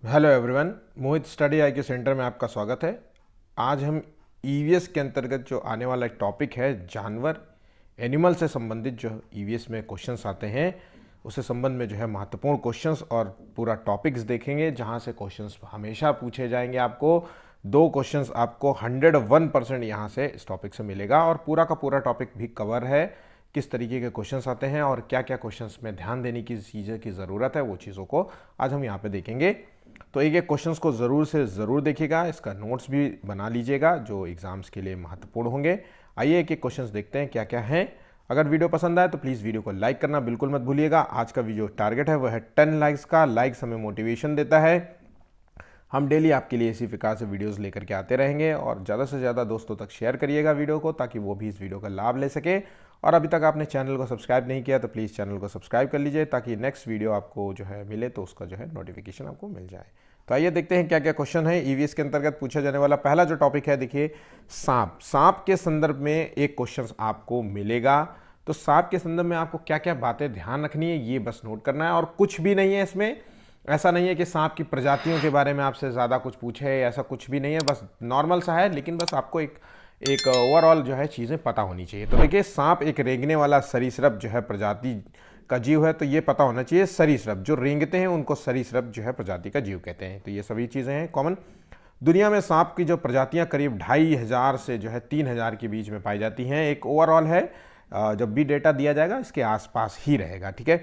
Hello everyone, मोहित study आई के centre में आपका स्वागत है। आज हम ईवीएस के अंतर्गत जो आने वाला एक टॉपिक है जानवर एनिमल से संबंधित जो ईवीएस में क्वेश्चंस आते हैं उससे संबंध में जो है महत्वपूर्ण क्वेश्चंस और पूरा टॉपिक्स देखेंगे, जहां से क्वेश्चंस हमेशा पूछे जाएंगे। आपको 2 क्वेश्चंस आपको 101% यहाँ से इस टॉपिक से मिलेगा और पूरा का पूरा टॉपिक भी कवर है, किस तरीके के क्वेश्चंस आते हैं और क्या क्या क्वेश्चंस में ध्यान देने की चीज़ें की ज़रूरत है, वो चीज़ों को आज हम यहाँ पे देखेंगे। तो एक एक क्वेश्चंस को ज़रूर से ज़रूर देखिएगा, इसका नोट्स भी बना लीजिएगा जो एग्जाम्स के लिए महत्वपूर्ण होंगे। आइए एक एक क्वेश्चंस देखते हैं क्या क्या हैं। अगर वीडियो पसंद आए तो प्लीज़ वीडियो को लाइक करना बिल्कुल मत भूलिएगा। आज का वीडियो टारगेट है वो है 10 लाइक्स का। लाइक्स हमें मोटिवेशन देता है। हम डेली आपके लिए इसी प्रकार से वीडियोस लेकर के आते रहेंगे और ज़्यादा से ज़्यादा दोस्तों तक शेयर करिएगा वीडियो को, ताकि वो भी इस वीडियो का लाभ ले सके। और अभी तक आपने चैनल को सब्सक्राइब नहीं किया तो प्लीज़ चैनल को सब्सक्राइब कर लीजिए, ताकि नेक्स्ट वीडियो आपको जो है मिले तो उसका जो है नोटिफिकेशन आपको मिल जाए। तो आइए देखते हैं क्या क्या क्वेश्चन है ईवीएस के अंतर्गत पूछा जाने वाला। पहला जो टॉपिक है, देखिए सांप। सांप के संदर्भ में एक क्वेश्चन आपको मिलेगा। तो सांप के संदर्भ में आपको क्या क्या बातें ध्यान रखनी है ये बस नोट करना है, और कुछ भी नहीं है इसमें। ऐसा नहीं है कि सांप की प्रजातियों के बारे में आपसे ज़्यादा कुछ पूछे, ऐसा कुछ भी नहीं है, बस नॉर्मल सा है। लेकिन बस आपको एक ओवरऑल जो है चीज़ें पता होनी चाहिए। तो देखिए सांप एक रेंगने वाला सरीसृप जो है प्रजाति का जीव है, तो ये पता होना चाहिए। सरीसृप जो रेंगते हैं उनको सरीसृप जो है प्रजाति का जीव कहते हैं। तो ये सभी चीज़ें हैं कॉमन। दुनिया में सांप की जो प्रजातियां करीब 2500 से जो है 3000 के बीच में पाई जाती हैं। एक ओवरऑल है, जब भी डेटा दिया जाएगा इसके आसपास ही रहेगा, ठीक है।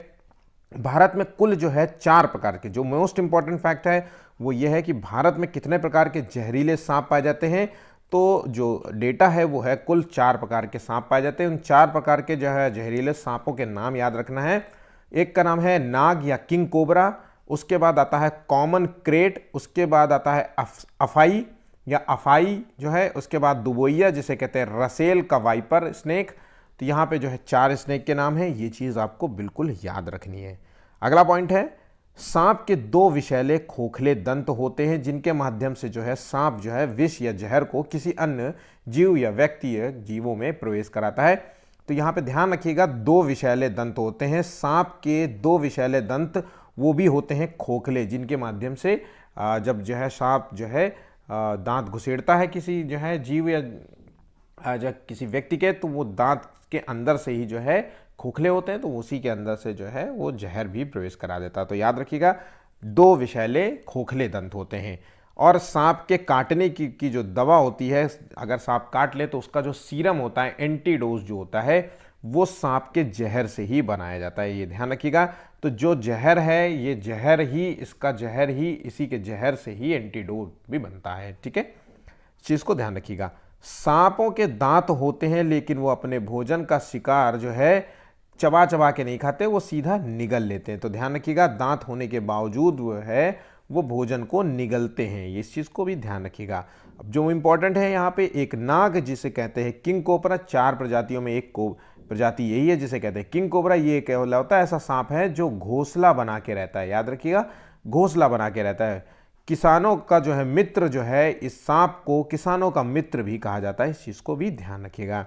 भारत में कुल जो है 4 प्रकार के, जो मोस्ट इंपॉर्टेंट फैक्ट है वो ये है कि भारत में कितने प्रकार के जहरीले सांप पाए जाते हैं। तो जो डेटा है वो है कुल 4 प्रकार के सांप पाए जाते हैं। उन 4 प्रकार के जो है जहरीले सांपों के नाम याद रखना है। एक का नाम है नाग या किंग कोबरा, उसके बाद आता है कॉमन क्रेट, उसके बाद आता है अफाई या अफाई जो है, उसके बाद दुबोइया जिसे कहते हैं रसेल का वाइपर स्नेक। तो यहाँ पे जो है 4 स्नेक के नाम हैं, ये चीज़ आपको बिल्कुल याद रखनी है। अगला पॉइंट है, सांप के 2 विषैले खोखले दंत होते हैं, जिनके माध्यम से जो है सांप जो है विष या जहर को किसी अन्य जीव या व्यक्ति या जीवों में प्रवेश कराता है। तो यहाँ पे ध्यान रखिएगा 2 विषैले दंत होते हैं। सांप के 2 विषैले दंत वो भी होते हैं खोखले, जिनके माध्यम से जब जो है सांप जो है दांत घुसेड़ता है किसी जो है जीव या जब किसी व्यक्ति के, तो वो दांत के अंदर से ही जो है खोखले होते हैं, तो उसी के अंदर से जो है वो जहर भी प्रवेश करा देता है। तो याद रखिएगा 2 विषैले खोखले दंत होते हैं। और सांप के काटने की जो दवा होती है, अगर सांप काट ले तो उसका जो सीरम होता है, एंटीडोज जो होता है, वो सांप के जहर से ही बनाया जाता है, ये ध्यान रखिएगा। तो जो जहर है ये जहर ही, इसका जहर ही, इसी के जहर से ही एंटीडोज भी बनता है, ठीक है। इस चीज़ को ध्यान रखिएगा। सांपों के दांत होते हैं, लेकिन वो अपने भोजन का शिकार जो है चबा चबा के नहीं खाते, वो सीधा निगल लेते हैं। तो ध्यान रखिएगा दांत होने के बावजूद वो है वो भोजन को निगलते हैं, इस चीज़ को भी ध्यान रखिएगा। अब जो इंपॉर्टेंट है यहाँ पे, एक नाग जिसे कहते हैं किंग कोबरा, 4 प्रजातियों में एक को प्रजाति यही है जिसे कहते हैं किंग कोबरा। ये क्या होता है, ऐसा सांप है जो घोंसला बना के रहता है, याद रखिएगा घोंसला बना के रहता है। किसानों का जो है मित्र जो है, इस सांप को किसानों का मित्र भी कहा जाता है, इस चीज़ को भी ध्यान रखिएगा।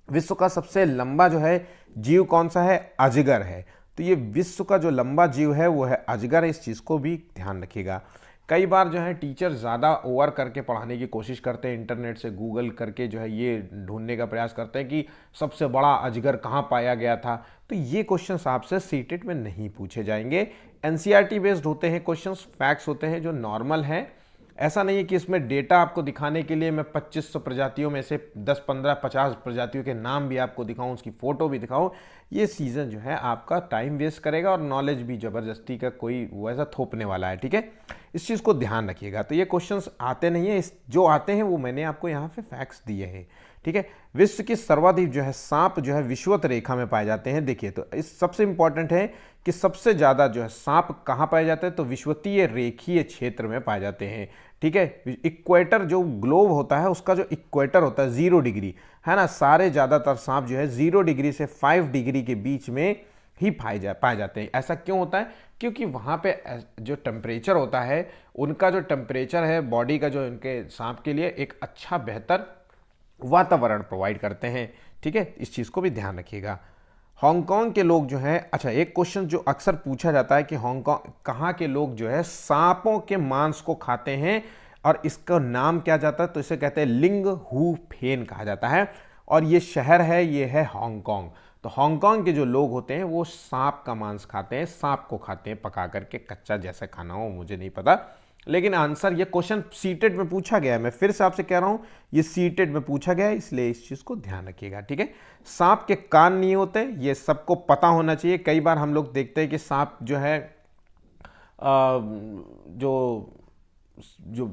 विश्व का सबसे लंबा जो है जीव कौन सा है, अजगर है। तो ये विश्व का जो लंबा जीव है वो है अजगर, इस चीज़ को भी ध्यान रखिएगा। कई बार जो है टीचर ज़्यादा ओवर करके पढ़ाने की कोशिश करते हैं, इंटरनेट से गूगल करके जो है ये ढूंढने का प्रयास करते हैं कि सबसे बड़ा अजगर कहाँ पाया गया था। तो ये क्वेश्चंस आपसे सीटेट में नहीं पूछे जाएंगे। एनसीईआरटी बेस्ड होते हैं क्वेश्चंस, फैक्ट्स होते हैं जो नॉर्मल हैं। ऐसा नहीं है कि इसमें डेटा आपको दिखाने के लिए मैं 2500 प्रजातियों में से 10, 15, 50 प्रजातियों के नाम भी आपको दिखाऊं, उसकी फ़ोटो भी दिखाऊं। ये सीज़न जो है आपका टाइम वेस्ट करेगा और नॉलेज भी ज़बरदस्ती का कोई वैसा थोपने वाला है, ठीक है। इस चीज़ को ध्यान रखिएगा। तो ये क्वेश्चंस आते नहीं है, जो आते हैं वो मैंने आपको यहाँ पे फैक्ट्स दिए हैं, ठीक है। विश्व की सर्वाधिक जो है सांप जो है विषुवत रेखा में पाए जाते हैं। देखिए तो इस सबसे इंपॉर्टेंट है कि सबसे ज़्यादा जो है सांप कहाँ पाए जाते हैं, तो विषुवतीय रेखीय क्षेत्र में पाए जाते हैं, ठीक है। इक्वेटर जो ग्लोब होता है उसका जो इक्वेटर होता है 0 डिग्री है ना, सारे ज़्यादातर सांप जो है 0 डिग्री से 5 डिग्री के बीच में ही पाए जाते हैं। ऐसा क्यों होता है, क्योंकि वहाँ पे जो टेम्परेचर होता है, उनका जो टेम्परेचर है बॉडी का, जो इनके सांप के लिए एक अच्छा बेहतर वातावरण प्रोवाइड करते हैं, ठीक है। इस चीज़ को भी ध्यान रखिएगा। हांगकांग के लोग जो है, अच्छा एक क्वेश्चन जो अक्सर पूछा जाता है कि हांगकांग कहाँ के लोग जो है सांपों के मांस को खाते हैं और इसका नाम क्या जाता है, तो इसे कहते हैं लिंग हू फेन कहा जाता है और ये शहर है, ये है हांगकांग। तो हांगकांग के जो लोग होते हैं वो सांप का मांस खाते हैं, सांप को खाते हैं पका करके, कच्चा जैसे खाना हो मुझे नहीं पता, लेकिन आंसर ये क्वेश्चन सीटेट में पूछा गया है। मैं फिर से आपसे कह रहा हूं ये सीटेट में पूछा गया है, इसलिए इस चीज को ध्यान रखिएगा, ठीक है। सांप के कान नहीं होते, ये सबको पता होना चाहिए। कई बार हम लोग देखते हैं कि सांप जो है जो जो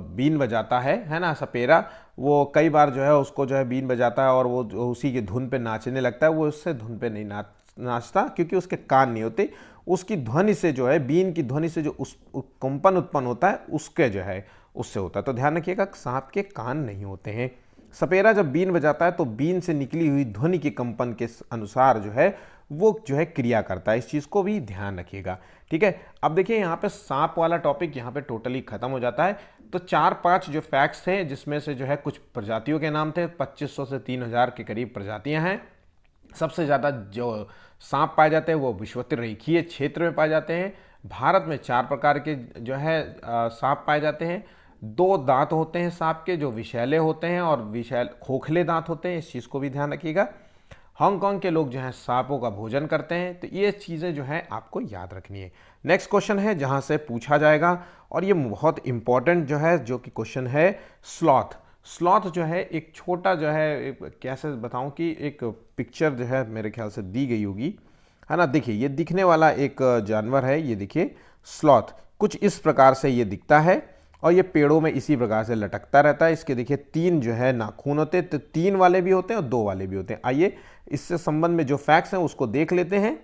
बीन बजाता है ना, सपेरा, वो कई बार जो है उसको जो है बीन बजाता है और वो उसी की धुन पे नाचने लगता है। वो उससे धुन पे नहीं नाचता क्योंकि उसके कान नहीं होते। उसकी ध्वनि से जो है, बीन की ध्वनि से जो उस कंपन उत्पन्न होता है उसके जो है उससे होता है। तो ध्यान रखिएगा सांप के कान नहीं होते हैं। सपेरा जब बीन बजाता है तो बीन से निकली हुई ध्वनि के कंपन के अनुसार जो है वो जो है क्रिया करता है, इस चीज को भी ध्यान रखिएगा, ठीक है। अब देखिए यहाँ पे सांप वाला टॉपिक यहाँ पे टोटली खत्म हो जाता है। तो 4-5 जो फैक्ट्स थे जिसमें से जो है कुछ प्रजातियों के नाम थे, 2500 से 3000 के करीब प्रजातियां हैं। सबसे ज़्यादा जो सांप पाए जाते हैं वो विषुवत-रेखीय क्षेत्र में पाए जाते हैं। भारत में 4 प्रकार के जो है सांप पाए जाते हैं। 2 दांत होते हैं सांप के जो विषैले होते हैं और विषैल खोखले दांत होते हैं, इस चीज़ को भी ध्यान रखिएगा। हांगकांग के लोग जो हैं सांपों का भोजन करते हैं, तो ये चीज़ें जो हैं आपको याद रखनी है। नेक्स्ट क्वेश्चन है जहां से पूछा जाएगा और ये बहुत इंपॉर्टेंट जो है, जो कि क्वेश्चन है स्लॉथ। स्लॉथ जो है एक छोटा जो है, कैसे बताऊं कि एक पिक्चर जो है मेरे ख्याल से दी गई होगी, है ना। देखिए ये दिखने वाला एक जानवर है, ये देखिए स्लॉथ कुछ इस प्रकार से ये दिखता है और ये पेड़ों में इसी प्रकार से लटकता रहता है। इसके देखिए 3 जो है नाखून होते हैं, तो 3 वाले भी होते हैं और 2 वाले भी होते हैं। आइए इससे संबंध में जो फैक्ट्स हैं उसको देख लेते हैं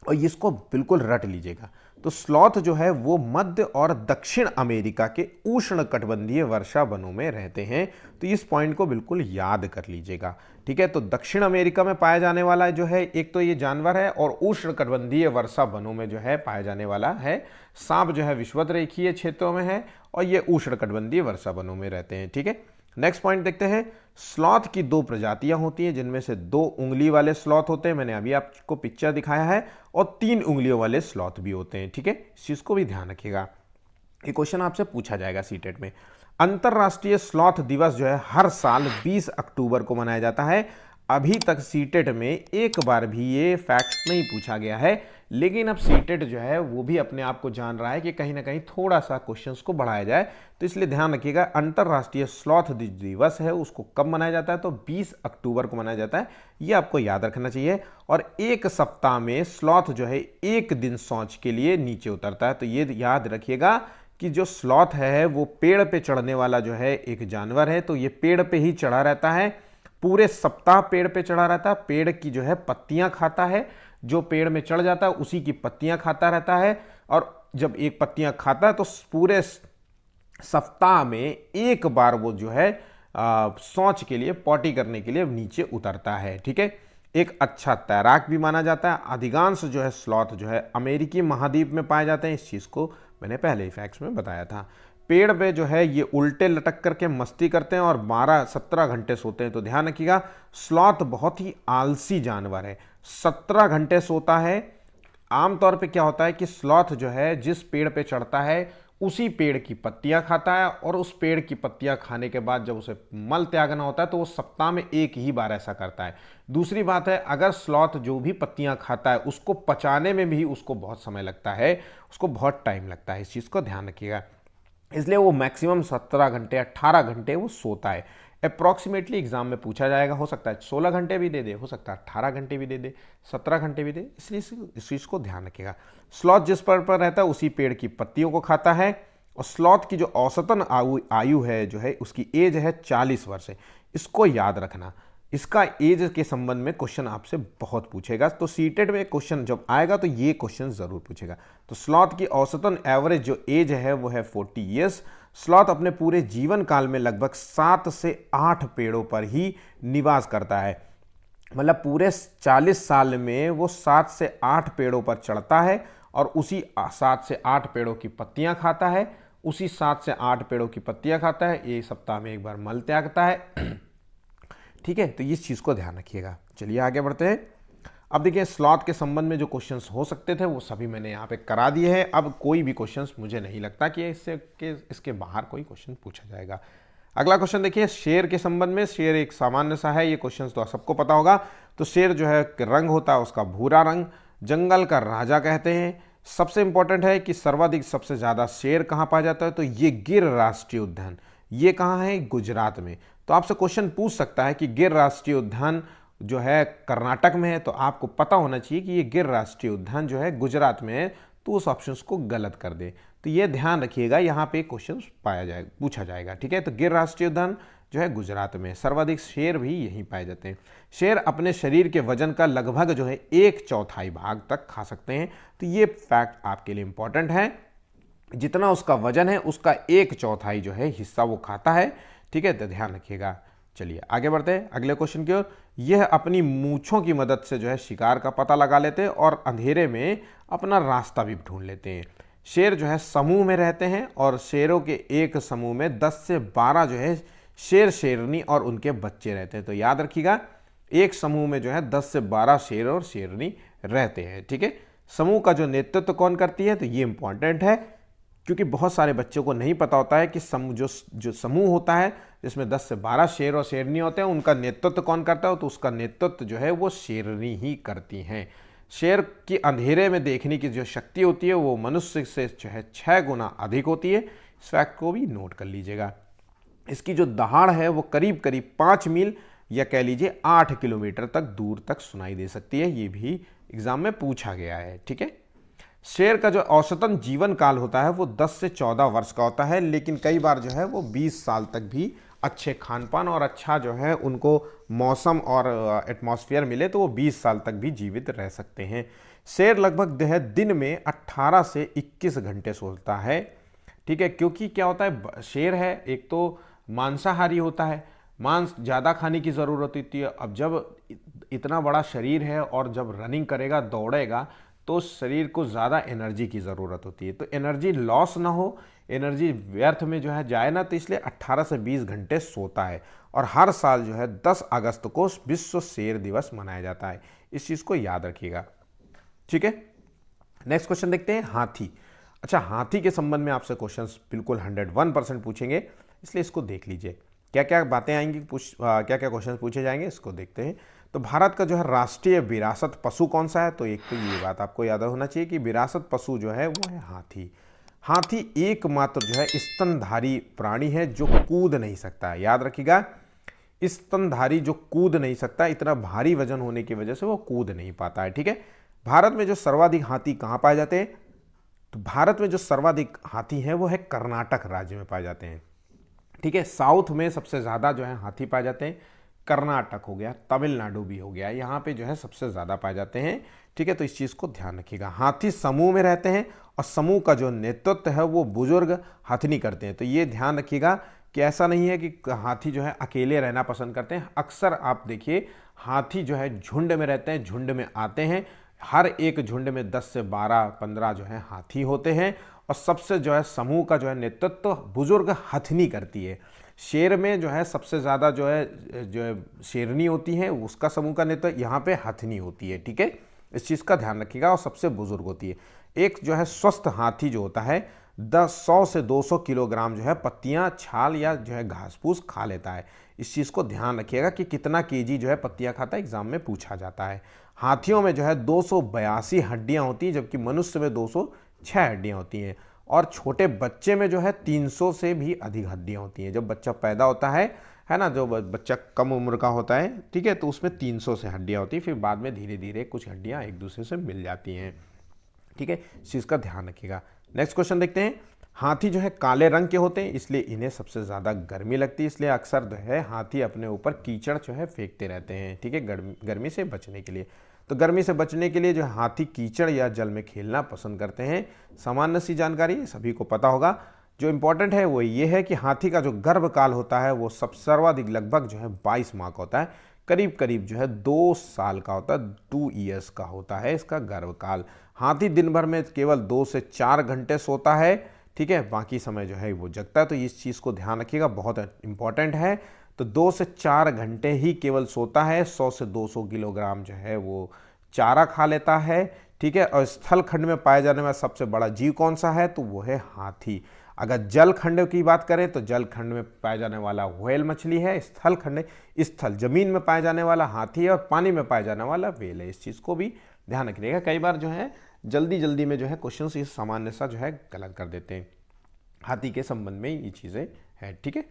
और इसको बिल्कुल रट लीजिएगा। तो स्लॉथ जो है वो मध्य और दक्षिण अमेरिका के उष्णकटिबंधीय वर्षा वनों में रहते हैं, तो इस पॉइंट को बिल्कुल याद कर लीजिएगा, ठीक है। तो दक्षिण अमेरिका में पाया जाने वाला जो है एक तो ये जानवर है और उष्णकटिबंधीय वर्षा वनों में जो है पाया जाने वाला है। सांप जो है विषुवत-रेखीय क्षेत्रों में है और ये उष्णकटिबंधीय वर्षा वनों में रहते हैं, ठीक है। नेक्स्ट पॉइंट देखते हैं। स्लॉथ की 2 प्रजातियां होती हैं जिनमें से 2 उंगली वाले स्लॉथ होते हैं, मैंने अभी आपको पिक्चर दिखाया है, और 3 उंगलियों वाले स्लॉथ भी होते हैं, ठीक है। इस चीज को भी ध्यान रखिएगा, ये क्वेश्चन आपसे पूछा जाएगा सीटेट में। अंतरराष्ट्रीय स्लॉथ दिवस जो है हर साल 20 अक्टूबर को मनाया जाता है। अभी तक सीटेट में एक बार भी ये फैक्ट नहीं पूछा गया है, लेकिन अब सीटेट जो है वो भी अपने आप को जान रहा है कि कहीं ना कहीं थोड़ा सा क्वेश्चंस को बढ़ाया जाए, तो इसलिए ध्यान रखिएगा अंतरराष्ट्रीय स्लॉथ दिवस है उसको कब मनाया जाता है, तो 20 अक्टूबर को मनाया जाता है, ये आपको याद रखना चाहिए। और एक सप्ताह में स्लॉथ जो है एक दिन शौच के लिए नीचे उतरता है, तो ये याद रखिएगा कि जो स्लॉथ है वो पेड़ पे चढ़ने वाला जो है एक जानवर है, तो ये पेड़ पे ही चढ़ा रहता है, पूरे सप्ताह पेड़ पे चढ़ा रहता है, पेड़ की जो है पत्तियां खाता है, जो पेड़ में चढ़ जाता है उसी की पत्तियां खाता रहता है, और जब एक पत्तियां खाता है तो पूरे सप्ताह में एक बार वो जो है शौच के लिए, पॉटी करने के लिए नीचे उतरता है, ठीक है। एक अच्छा तैराक भी माना जाता है। अधिकांश जो है स्लॉथ जो है अमेरिकी महाद्वीप में पाए जाते हैं, इस चीज को मैंने पहले ही फैक्ट्स में बताया था। पेड़ पे जो है ये उल्टे लटक करके मस्ती करते हैं और 12-17 घंटे सोते हैं, तो ध्यान रखिएगा स्लॉथ बहुत ही आलसी जानवर है, 17 घंटे सोता है। आमतौर पे क्या होता है कि स्लॉथ जो है जिस पेड़ पे चढ़ता है उसी पेड़ की पत्तियां खाता है, और उस पेड़ की पत्तियां खाने के बाद जब उसे मल त्यागना होता है तो वो सप्ताह में एक ही बार ऐसा करता है। दूसरी बात है, अगर स्लॉथ जो भी पत्तियां खाता है उसको पचाने में भी उसको बहुत समय लगता है, उसको बहुत टाइम लगता है, इस चीज़ को ध्यान रखिएगा। इसलिए वो मैक्सिमम 17 घंटे 18 घंटे वो सोता है। अप्रॉक्सीमेटली एग्जाम में पूछा जाएगा, हो सकता है 16 घंटे भी दे दे, हो सकता है 18 घंटे भी दे दे, 17 घंटे भी दे, इसलिए इस चीज़ को ध्यान रखिएगा। स्लॉथ जिस पर रहता है उसी पेड़ की पत्तियों को खाता है, और स्लॉथ की जो औसतन आयु है जो है उसकी एज है 40 वर्ष है, इसको याद रखना। इसका एज के संबंध में क्वेश्चन आपसे बहुत पूछेगा, तो सीटेट में क्वेश्चन जब आएगा तो ये क्वेश्चन जरूर पूछेगा। तो स्लॉथ की औसतन एवरेज जो एज है वो है 40 ईयर्स। स्लॉथ अपने पूरे जीवन काल में लगभग 7 से 8 पेड़ों पर ही निवास करता है, मतलब पूरे 40 साल में वो 7 से 8 पेड़ों पर चढ़ता है और उसी 7 से 8 पेड़ों की पत्तियां खाता है, उसी 7 से 8 पेड़ों की पत्तियां खाता है, एक सप्ताह में एक बार मल त्यागता है, ठीक है। तो इस चीज को ध्यान रखिएगा। चलिए आगे बढ़ते हैं। अब देखिए स्लॉथ के संबंध में जो क्वेश्चंस हो सकते थे वो सभी मैंने यहाँ पे करा दिए हैं। अब कोई भी क्वेश्चंस मुझे नहीं लगता कि इसके बाहर कोई क्वेश्चन पूछा जाएगा। अगला क्वेश्चन देखिए शेर के संबंध में। शेर एक सामान्य सा है, ये क्वेश्चन तो सबको पता होगा। तो शेर जो है रंग होता है उसका भूरा रंग, जंगल का राजा कहते हैं। सबसे इंपॉर्टेंट है कि सर्वाधिक सबसे ज़्यादा शेर कहाँ पाया जाता है, तो ये गिर राष्ट्रीय उद्यान, ये कहाँ है, गुजरात में। तो आपसे क्वेश्चन पूछ सकता है कि गिर राष्ट्रीय उद्यान जो है कर्नाटक में है, तो आपको पता होना चाहिए कि ये गिर राष्ट्रीय उद्यान जो है गुजरात में है, तो उस ऑप्शन को गलत कर दे। तो ये ध्यान रखिएगा, यहाँ पे क्वेश्चन पूछा जाएगा, ठीक है। तो गिर राष्ट्रीय उद्यान जो है गुजरात में, सर्वाधिक शेर भी यहीं पाए जाते हैं। शेर अपने शरीर के वजन का लगभग जो है 1/4 भाग तक खा सकते हैं। तो ये फैक्ट आपके लिए इंपॉर्टेंट है, जितना उसका वजन है उसका 1/4 जो है हिस्सा वो खाता है, ठीक है। तो ध्यान रखिएगा। चलिए आगे बढ़ते हैं अगले क्वेश्चन की ओर। यह अपनी मूंछों की मदद से जो है शिकार का पता लगा लेते हैं और अंधेरे में अपना रास्ता भी ढूंढ लेते हैं। शेर जो है समूह में रहते हैं और शेरों के एक समूह में 10 से 12 जो है शेर शेरनी और उनके बच्चे रहते हैं। तो याद रखिएगा, एक समूह में जो है 10 से 12 शेर और शेरनी रहते हैं, ठीक है। समूह का जो नेतृत्व कौन करती है, तो ये इंपॉर्टेंट है, क्योंकि बहुत सारे बच्चों को नहीं पता होता है कि जो समूह होता है जिसमें 10 से 12 शेर और शेरनी होते हैं, उनका नेतृत्व कौन करता है, तो उसका नेतृत्व जो है वो शेरनी ही करती हैं। शेर की अंधेरे में देखने की जो शक्ति होती है वो मनुष्य से जो है 6 गुना अधिक होती है। इस फैक्ट को भी नोट कर लीजिएगा। इसकी जो दहाड़ है वो करीब करीब 5 मील या कह लीजिए 8 किलोमीटर तक दूर तक सुनाई दे सकती है। ये भी एग्जाम में पूछा गया है, ठीक है। शेर का जो औसतन जीवन काल होता है वो 10 से 14 वर्ष का होता है, लेकिन कई बार जो है वो 20 साल तक भी अच्छे खान पान और अच्छा जो है उनको मौसम और एटमॉस्फेयर मिले तो वो 20 साल तक भी जीवित रह सकते हैं। शेर लगभग जो है दिन में 18 से 21 घंटे सोता है, ठीक है। क्योंकि क्या होता है, शेर है एक तो मांसाहारी होता है, मांस ज़्यादा खाने की ज़रूरत होती है। अब जब इतना बड़ा शरीर है और जब रनिंग करेगा, दौड़ेगा, तो शरीर को ज़्यादा एनर्जी की ज़रूरत होती है। तो एनर्जी लॉस ना हो, एनर्जी व्यर्थ में जो है जाए ना, तो इसलिए 18 से 20 घंटे सोता है। और हर साल जो है 10 अगस्त को विश्व शेर दिवस मनाया जाता है। इस चीज़ को याद रखिएगा, ठीक है। नेक्स्ट क्वेश्चन देखते हैं, हाथी। अच्छा, हाथी के संबंध में आपसे क्वेश्चंस बिल्कुल 101% पूछेंगे, इसलिए इसको देख लीजिए। क्या क्या बातें आएंगी, क्या क्या क्वेश्चन पूछे जाएंगे, इसको देखते हैं। तो भारत का जो है राष्ट्रीय विरासत पशु कौन सा है, तो एक तो ये बात आपको याद होना चाहिए कि विरासत पशु जो है वो है हाथी। हाथी एकमात्र जो है स्तनधारी प्राणी है जो कूद नहीं सकता। याद रखिएगा, स्तनधारी जो कूद नहीं सकता, इतना भारी वजन होने की वजह से वो कूद नहीं पाता है, ठीक है। भारत में जो सर्वाधिक हाथी कहाँ पाए जाते हैं, तो भारत में जो सर्वाधिक हाथी हैं वो है कर्नाटक राज्य में पाए जाते हैं, ठीक है। साउथ में सबसे ज़्यादा जो है हाथी पाए जाते हैं, कर्नाटक हो गया, तमिलनाडु भी हो गया, यहाँ पे जो है सबसे ज़्यादा पाए जाते हैं, ठीक है। तो इस चीज़ को ध्यान रखिएगा। हाथी समूह में रहते हैं और समूह का जो नेतृत्व है वो बुजुर्ग हथनी करते हैं। तो ये ध्यान रखिएगा कि ऐसा नहीं है कि हाथी जो है अकेले रहना पसंद करते हैं। अक्सर आप देखिए हाथी जो है झुंड में रहते हैं, झुंड में आते हैं। हर एक झुंड में 10 से 12-15 जो है हाथी होते हैं और सबसे जो है समूह का जो है नेतृत्व बुजुर्ग हथनी करती है। शेर में जो है सबसे ज़्यादा जो है शेरनी होती है, उसका समूह का नेतृत्व यहाँ पे हथनी होती है, ठीक है। इस चीज़ का ध्यान रखिएगा, और सबसे बुजुर्ग होती है। एक जो है स्वस्थ हाथी जो होता है 100 से 200 किलोग्राम जो है पत्तियाँ, छाल या जो है घास फूस खा लेता है। इस चीज़ को ध्यान रखिएगा कि कितना केजी जो है पत्तियाँ खाता है, एग्जाम में पूछा जाता है। हाथियों में जो है 282 हड्डियाँ होती हैं, जबकि मनुष्य में 206 हड्डियाँ होती हैं। और छोटे बच्चे में जो है 300 से भी अधिक हड्डियाँ होती हैं। जब बच्चा पैदा होता है ना, जो बच्चा कम उम्र का होता है, ठीक है, तो उसमें 300 से हड्डियाँ होती हैं, फिर बाद में धीरे धीरे कुछ हड्डियाँ एक दूसरे से मिल जाती हैं, ठीक है। इस चीज़ का ध्यान रखिएगा। नेक्स्ट क्वेश्चन देखते हैं। हाथी जो है काले रंग के होते हैं, इसलिए इन्हें सबसे ज़्यादा गर्मी लगती है, इसलिए अक्सर जो है हाथी अपने ऊपर कीचड़ जो है फेंकते रहते हैं, ठीक है, गर्मी से बचने के लिए। तो गर्मी से बचने के लिए जो हाथी कीचड़ या जल में खेलना पसंद करते हैं। सामान्य सी जानकारी सभी को पता होगा। जो इम्पोर्टेंट है वो ये है कि हाथी का जो गर्भकाल होता है वो सर्वाधिक लगभग जो है 22 माह का होता है, करीब करीब जो है 2 साल का होता है, 2 ईयर्स का होता है इसका गर्भकाल। हाथी दिन भर में केवल 2 से 4 घंटे सोता है, ठीक है, बाकी समय जो है वो जगता है। तो इस चीज़ को ध्यान रखिएगा, बहुत इंपॉर्टेंट है। तो 2 से 4 घंटे ही केवल सोता है। 100 से 200 किलोग्राम जो है वो चारा खा लेता है, ठीक है। और स्थल खंड में पाया जाने वाला सबसे बड़ा जीव कौन सा है, तो वो है हाथी। अगर जल खंड की बात करें तो जल खंड में पाया जाने वाला व्हेल मछली है, स्थल खंड स्थल जमीन में पाया जाने वाला हाथी है, और पानी में पाया जाने वाला व्हेल है। इस चीज़ को भी ध्यान रखिएगा, कई बार जो है जल्दी जल्दी में जो है क्वेश्चन इस सामान्य सा जो है गलत कर देते हैं। हाथी के संबंध में ये चीज़ें हैं, ठीक है।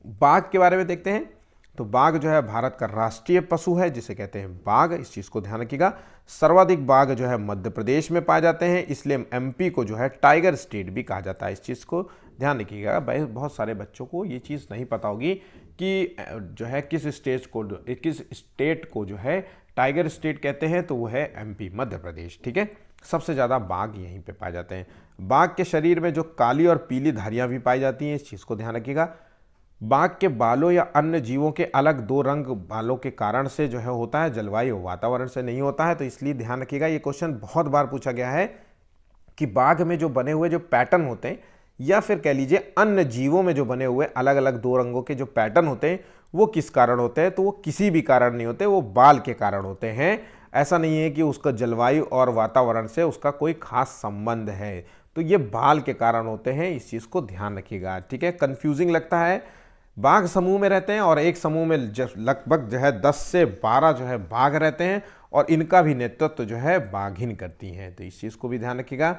बाघ के बारे में देखते हैं। तो बाघ जो है भारत का राष्ट्रीय पशु है, जिसे कहते हैं बाघ, इस चीज़ को ध्यान रखिएगा। सर्वाधिक बाघ जो है मध्य प्रदेश में पाए जाते हैं, इसलिए एमपी को जो है टाइगर स्टेट भी कहा जाता है। इस चीज़ को ध्यान रखिएगा, बहुत सारे बच्चों को ये चीज़ नहीं पता होगी कि जो है किस स्टेट को जो है टाइगर स्टेट कहते हैं, तो वो है एमपी, मध्य प्रदेश, ठीक है। सबसे ज़्यादा बाघ यहीं पे पाए जाते हैं। बाघ के शरीर में जो काली और पीली धारियाँ भी पाई जाती हैं, इस चीज़ को ध्यान रखिएगा। बाघ के बालों या अन्य जीवों के अलग दो रंग बालों के कारण से जो है होता है, जलवायु वातावरण से नहीं होता है। तो इसलिए ध्यान रखिएगा, ये क्वेश्चन बहुत बार पूछा गया है कि बाघ में जो बने हुए जो पैटर्न होते हैं, या फिर कह लीजिए अन्य जीवों में जो बने हुए अलग अलग दो रंगों के जो पैटर्न होते हैं, वो किस कारण होते हैं, तो वो किसी भी कारण नहीं होते, वो बाल के कारण होते हैं। ऐसा नहीं है कि उसका जलवायु और वातावरण से उसका कोई खास संबंध है, तो ये बाल के कारण होते हैं। इस चीज़ को ध्यान रखिएगा, ठीक है। कंफ्यूजिंग लगता है, बाघ समूह में रहते हैं और एक समूह में लगभग जो है 10 से 12 जो है बाघ रहते हैं, और इनका भी नेतृत्व जो है बाघिन करती हैं। तो इस चीज़ को भी ध्यान रखिएगा,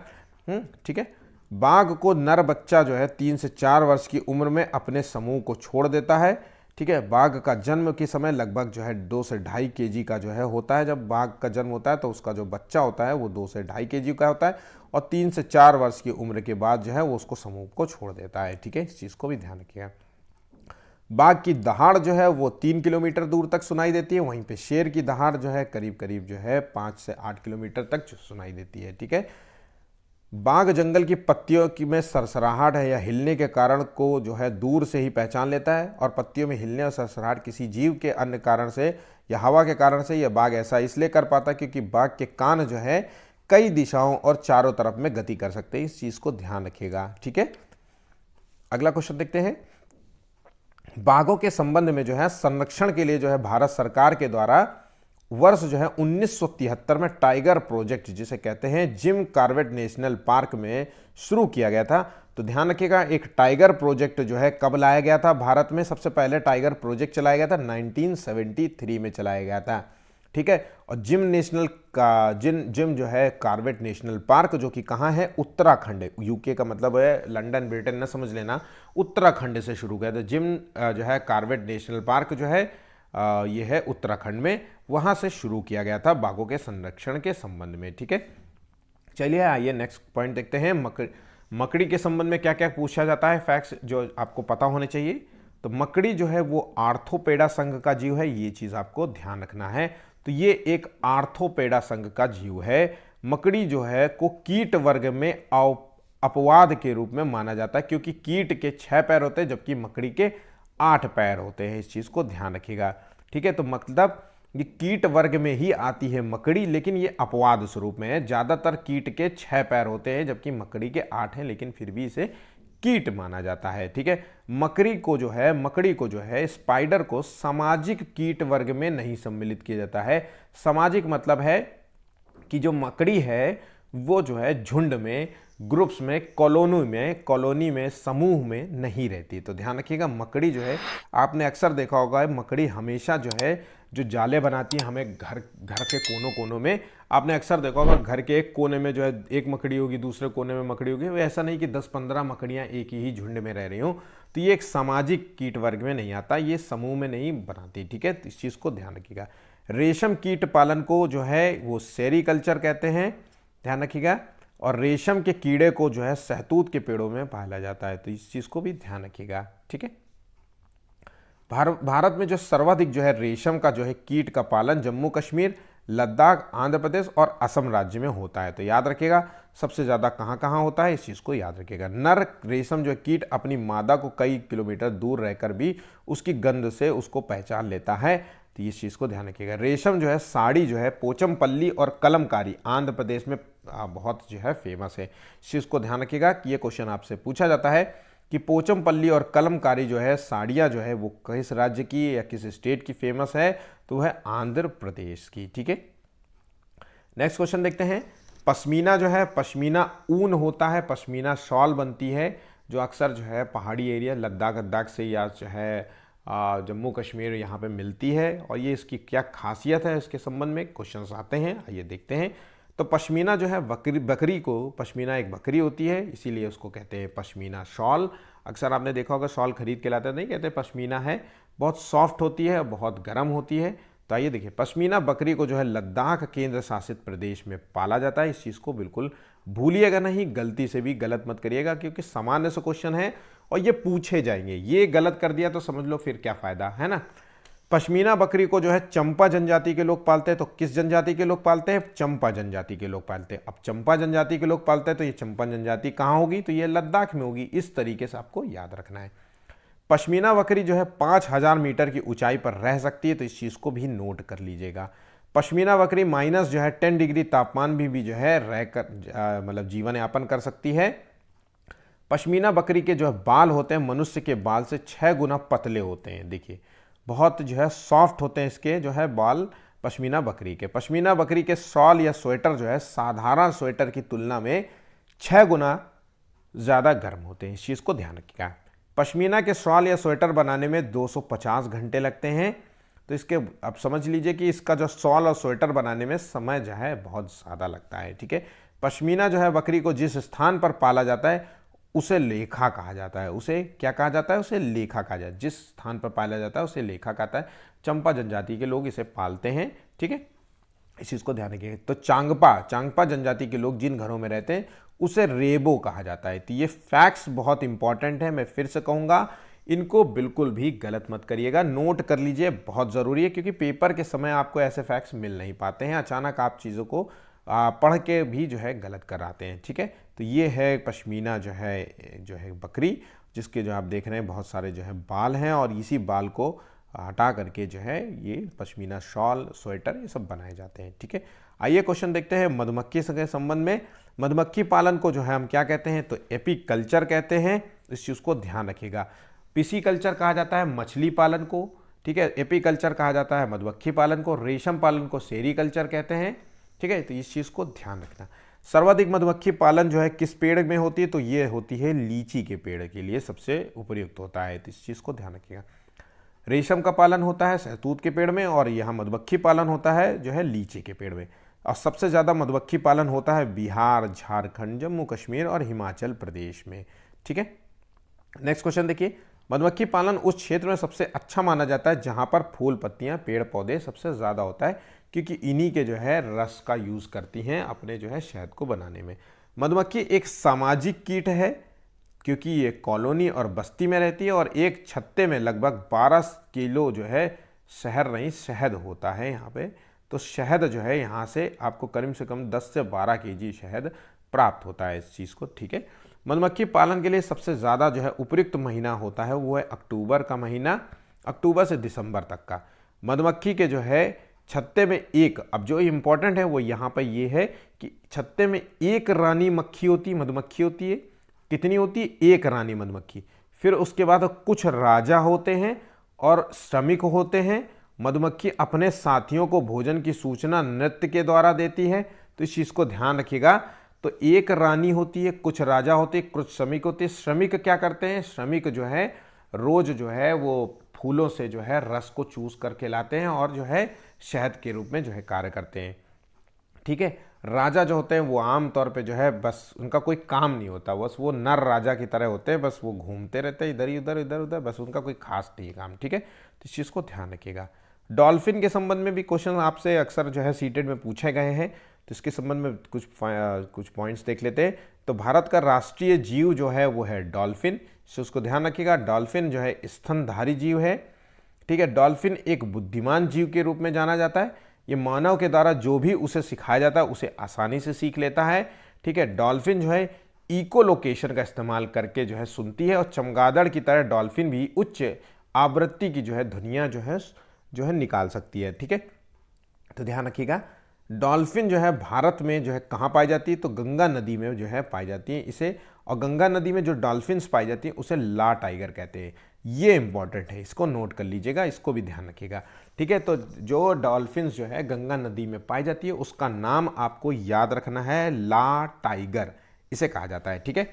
ठीक है। बाघ को नर बच्चा जो है 3 से 4 वर्ष की उम्र में अपने समूह को छोड़ देता है, ठीक है। बाघ का जन्म के समय लगभग जो है 2 से 2.5 केजी का जो है होता है। जब बाघ का जन्म होता है तो उसका जो बच्चा होता है वो 2 से 2.5 केजी का होता है, और 3 से 4 वर्ष की उम्र के बाद जो है वो उसको समूह को छोड़ देता है, ठीक है। इस चीज़ को भी ध्यान रखिएगा। बाघ की दहाड़ जो है वो 3 किलोमीटर दूर तक सुनाई देती है, वहीं पे शेर की दहाड़ जो है करीब करीब जो है 5 से 8 किलोमीटर तक सुनाई देती है, ठीक है। बाघ जंगल की पत्तियों की में सरसराहट है या हिलने के कारण को जो है दूर से ही पहचान लेता है, और पत्तियों में हिलने और सरसराहट किसी जीव के अन्य कारण से या हवा के कारण से यह बाघ ऐसा इसलिए कर पाता क्योंकि बाघ के कान जो है कई दिशाओं और चारों तरफ में गति कर सकते हैं। इस चीज़ को ध्यान रखिएगा, ठीक है। अगला क्वेश्चन देखते हैं। बाघों के संबंध में जो है संरक्षण के लिए जो है भारत सरकार के द्वारा वर्ष जो है 1973 में टाइगर प्रोजेक्ट, जिसे कहते हैं जिम कॉर्बेट नेशनल पार्क में शुरू किया गया था। तो ध्यान रखिएगा, एक टाइगर प्रोजेक्ट जो है कब लाया गया था भारत में, सबसे पहले टाइगर प्रोजेक्ट चलाया गया था 1973 में चलाया गया था, ठीक है। और जिम जो है कॉर्बेट नेशनल पार्क जो कि कहाँ है, उत्तराखंड है। यूके का मतलब है लंदन ब्रिटेन, न समझ लेना, उत्तराखंड से शुरू किया था। जिम जो है कॉर्बेट नेशनल पार्क जो है ये है उत्तराखंड में, वहाँ से शुरू किया गया था बाघों के संरक्षण के संबंध में, ठीक है। चलिए आइए नेक्स्ट पॉइंट देखते हैं। मकड़ी के संबंध में क्या क्या पूछा जाता है, फैक्ट्स जो आपको पता होने चाहिए। तो मकड़ी जो है वो आर्थोपेडा संघ का जीव है, ये चीज़ आपको ध्यान रखना है। तो ये एक आर्थोपेडा संघ का जीव है। मकड़ी जो है को कीट वर्ग में अपवाद के रूप में माना जाता है, क्योंकि कीट के 6 पैर होते हैं जबकि मकड़ी के 8 पैर होते हैं। इस चीज़ को ध्यान रखिएगा, ठीक है। तो मतलब ये कीट वर्ग में ही आती है मकड़ी, लेकिन ये अपवाद स्वरूप में है। ज़्यादातर कीट के 6 पैर होते हैं जबकि मकड़ी के 8 हैं, लेकिन फिर भी इसे कीट माना जाता है, ठीक है। मकड़ी को जो है स्पाइडर को सामाजिक कीट वर्ग में नहीं सम्मिलित किया जाता है। सामाजिक मतलब है कि जो मकड़ी है वो जो है झुंड में, ग्रुप्स में, कॉलोनी में, समूह में नहीं रहती। तो ध्यान रखिएगा, मकड़ी जो है आपने अक्सर देखा होगा, मकड़ी हमेशा जो है जो जाले बनाती है हमें घर के कोनों में, आपने अक्सर देखा होगा घर के एक कोने में जो है एक मकड़ी होगी, दूसरे कोने में मकड़ी होगी। ऐसा नहीं कि 10-15 मकड़ियाँ एक ही झुंड में रह रही हों। तो ये एक सामाजिक कीट वर्ग में नहीं आता, ये समूह में नहीं बनाती, ठीक है। तो इस चीज़ को ध्यान रखिएगा। रेशम कीट पालन को जो है वो सेरीकल्चर कहते हैं, ध्यान रखिएगा। और रेशम के कीड़े को जो है सहतूत के पेड़ों में पाला जाता है, तो इस चीज़ को भी ध्यान रखिएगा, ठीक है। भारत में जो सर्वाधिक जो है रेशम का जो है कीट का पालन जम्मू कश्मीर, लद्दाख, आंध्र प्रदेश और असम राज्य में होता है। तो याद रखिएगा सबसे ज़्यादा कहाँ कहाँ होता है, इस चीज़ को याद रखिएगा। नर रेशम जो है कीट अपनी मादा को कई किलोमीटर दूर रहकर भी उसकी गंध से उसको पहचान लेता है, तो इस चीज़ को ध्यान रखिएगा। रेशम जो है साड़ी जो है पोचमपल्ली और कलमकारी आंध्र प्रदेश में बहुत जो है फेमस है। इस चीज़ को ध्यान रखिएगा कि ये क्वेश्चन आपसे पूछा जाता है कि पोचमपल्ली और कलमकारी जो है साड़ियाँ जो है वो किस राज्य की या किस स्टेट की फेमस है, तो वह आंध्र प्रदेश की। ठीक है, नेक्स्ट क्वेश्चन देखते हैं। पश्मीना जो है, पश्मीना ऊन होता है, पश्मीना शॉल बनती है जो अक्सर जो है पहाड़ी एरिया लद्दाख लद्दाख से या जो है जम्मू कश्मीर यहाँ पे मिलती है। और ये इसकी क्या खासियत है, इसके संबंध में क्वेश्चंस आते हैं, आइए देखते हैं। तो पश्मीना जो है बकरी को, पश्मीना एक बकरी होती है, इसीलिए उसको कहते हैं पश्मीना शॉल। अक्सर आपने देखा होगा शॉल खरीद के लाते नहीं कहते पश्मीना है, बहुत सॉफ्ट होती है, बहुत गर्म होती है। तो आइए देखिए, पश्मीना बकरी को जो है लद्दाख केंद्र शासित प्रदेश में पाला जाता है। इस चीज़ को बिल्कुल भूलिएगा नहीं, गलती से भी गलत मत करिएगा, क्योंकि सामान्य से क्वेश्चन है और ये पूछे जाएंगे। ये गलत कर दिया तो समझ लो फिर क्या फ़ायदा है ना। पश्मीना बकरी को जो है चंपा जनजाति के लोग पालते हैं। तो किस जनजाति के लोग पालते हैं? चंपा जनजाति के लोग पालते हैं। अब चंपा जनजाति के लोग पालते हैं तो ये चंपा जनजाति कहाँ होगी? तो ये लद्दाख में होगी। इस तरीके से आपको याद रखना है। पश्मीना बकरी जो है 5000 मीटर की ऊंचाई पर रह सकती है, तो इस चीज़ को भी नोट कर लीजिएगा। पश्मीना बकरी माइनस जो है 10 डिग्री तापमान भी जो है रहकर मतलब जीवन यापन कर सकती है। पश्मीना बकरी के जो है बाल होते हैं मनुष्य के बाल से 6 गुना पतले होते हैं। देखिए बहुत जो है सॉफ्ट होते हैं इसके जो है बाल पश्मीना बकरी के। पश्मीना बकरी के शॉल या स्वेटर जो है साधारण स्वेटर की तुलना में 6 गुना ज़्यादा गर्म होते हैं। इस चीज़ को ध्यान रखिएगा। पश्मीना के शॉल या स्वेटर बनाने में 250 घंटे लगते हैं। तो इसके अब समझ लीजिए कि इसका जो शॉल और स्वेटर बनाने में समय जो है बहुत ज़्यादा लगता है। ठीक है, पश्मीना जो है बकरी को जिस स्थान पर पाला जाता है उसे लेखा कहा जाता है। उसे क्या कहा जाता है? उसे लेखा कहा जाता है। जिस स्थान पर पाला जाता है उसे लेखा कहता है। चंपा जनजाति के लोग इसे पालते हैं। ठीक है, इस चीज़ को ध्यान रखिए। तो चांगपा जनजाति के लोग जिन घरों में रहते हैं उसे रेबो कहा जाता है। तो ये फैक्ट्स बहुत इंपॉर्टेंट है, मैं फिर से कहूँगा, इनको बिल्कुल भी गलत मत करिएगा, नोट कर लीजिए, बहुत ज़रूरी है, क्योंकि पेपर के समय आपको ऐसे फैक्ट्स मिल नहीं पाते हैं। अचानक आप चीज़ों को पढ़ के भी जो है गलत कर आते हैं। ठीक है, तो ये है पश्मीना जो है बकरी, जिसके जो आप देख रहे हैं बहुत सारे जो है बाल हैं, और इसी बाल को हटा करके जो है ये पश्मीना शॉल, स्वेटर, ये सब बनाए जाते हैं। ठीक है, आइए क्वेश्चन देखते हैं मधुमक्खी के संबंध में। मधुमक्खी पालन को जो है हम क्या कहते हैं? तो एपीकल्चर कहते हैं। इस चीज़ को ध्यान रखिएगा। पिसीकल्चर कहा जाता है मछली पालन को। ठीक है, एपीकल्चर कहा जाता है मधुमक्खी पालन को। रेशम पालन को सेरीकल्चर कहते हैं। ठीक है, तो इस चीज़ को ध्यान रखना। सर्वाधिक मधुमक्खी पालन जो है किस पेड़ में होती है? तो ये होती है लीची के पेड़ के लिए सबसे उपयुक्त होता है। तो इस चीज़ को ध्यान रखिएगा। रेशम का पालन होता है सहतूत के पेड़ में, और यहाँ मधुमक्खी पालन होता है जो है लीची के पेड़ में। और सबसे ज़्यादा मधुमक्खी पालन होता है बिहार, झारखंड, जम्मू कश्मीर और हिमाचल प्रदेश में। ठीक है, नेक्स्ट क्वेश्चन देखिए। मधुमक्खी पालन उस क्षेत्र में सबसे अच्छा माना जाता है जहाँ पर फूल, पत्तियाँ, पेड़ पौधे सबसे ज़्यादा होता है, क्योंकि इन्हीं के जो है रस का यूज़ करती हैं अपने जो है शहद को बनाने में। मधुमक्खी एक सामाजिक कीट है, क्योंकि ये कॉलोनी और बस्ती में रहती है, और एक छत्ते में लगभग 12 किलो जो है शहद होता है यहाँ पे। तो शहद जो है यहाँ से आपको कम से कम 10 से 12 केजी शहद प्राप्त होता है इस चीज़ को। ठीक है, मधुमक्खी पालन के लिए सबसे ज़्यादा जो है उपयुक्त महीना होता है वो है अक्टूबर का महीना, अक्टूबर से दिसंबर तक का। मधुमक्खी के जो है छत्ते में अब जो इम्पोर्टेंट है वो यहाँ पर ये है कि छत्ते में एक रानी मक्खी होती, मधुमक्खी होती है। कितनी होती है? एक रानी मधुमक्खी। फिर उसके बाद कुछ राजा होते हैं और श्रमिक होते हैं। मधुमक्खी अपने साथियों को भोजन की सूचना नृत्य के द्वारा देती है। तो इस चीज़ को ध्यान रखिएगा। तो एक रानी होती है, कुछ राजा होते हैं, कुछ श्रमिक होते हैं। श्रमिक क्या करते हैं? श्रमिक जो है रोज जो है वो फूलों से जो है रस को चूस करके लाते हैं और जो है शहद के रूप में जो है कार्य करते हैं। ठीक है, राजा जो होते हैं वो आम तौर पे जो है बस उनका कोई काम नहीं होता, बस वो नर राजा की तरह होते हैं, बस वो घूमते रहते हैं इधर उधर, बस उनका कोई खास नहीं काम। ठीक है, तो इस चीज़ को ध्यान रखिएगा। डॉल्फिन के संबंध में भी क्वेश्चन आपसे अक्सर जो है सीटेड में पूछे गए हैं, तो इसके संबंध में कुछ पॉइंट्स देख लेते हैं। तो भारत का राष्ट्रीय जीव जो है वो है डॉल्फिन, सो उसको ध्यान रखिएगा। डॉल्फिन जो है स्तनधारी जीव है। ठीक है, डॉल्फिन एक बुद्धिमान जीव के रूप में जाना जाता है। ये मानव के द्वारा जो भी उसे सिखाया जाता है उसे आसानी से सीख लेता है। ठीक है, डॉल्फिन जो है इकोलोकेशन का इस्तेमाल करके जो है सुनती है, और चमगादड़ की तरह डॉल्फिन भी उच्च आवृत्ति की जो है ध्वनियाँ जो है निकाल सकती है। ठीक है, तो ध्यान रखिएगा। डॉल्फिन जो है भारत में जो है कहाँ पाई जाती है, तो गंगा नदी में जो है पाई जाती है इसे, और गंगा नदी में जो डॉल्फिन्स पाई जाती है उसे ला टाइगर कहते हैं। ये इंपॉर्टेंट है, इसको नोट कर लीजिएगा, इसको भी ध्यान रखिएगा, ठीक है। तो जो डॉल्फिन्स जो है गंगा नदी में पाई जाती है उसका नाम आपको याद रखना है, ला टाइगर इसे कहा जाता है, ठीक है।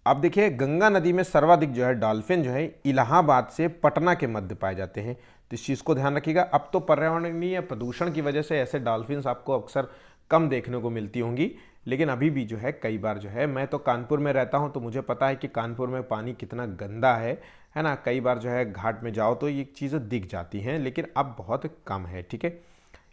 अब देखिए गंगा नदी में सर्वाधिक जो है डॉल्फिन जो है इलाहाबाद से पटना के मध्य पाए जाते हैं, तो इस चीज़ को ध्यान रखिएगा। अब तो पर्यावरणीय प्रदूषण की वजह से ऐसे डॉल्फिन्स आपको अक्सर कम देखने को मिलती होंगी, लेकिन अभी भी जो है कई बार जो है, मैं तो कानपुर में रहता हूँ तो मुझे पता है कि कानपुर में पानी कितना गंदा है ना। कई बार जो है घाट में जाओ तो ये चीज़ें दिख जाती हैं, लेकिन अब बहुत कम है, ठीक है।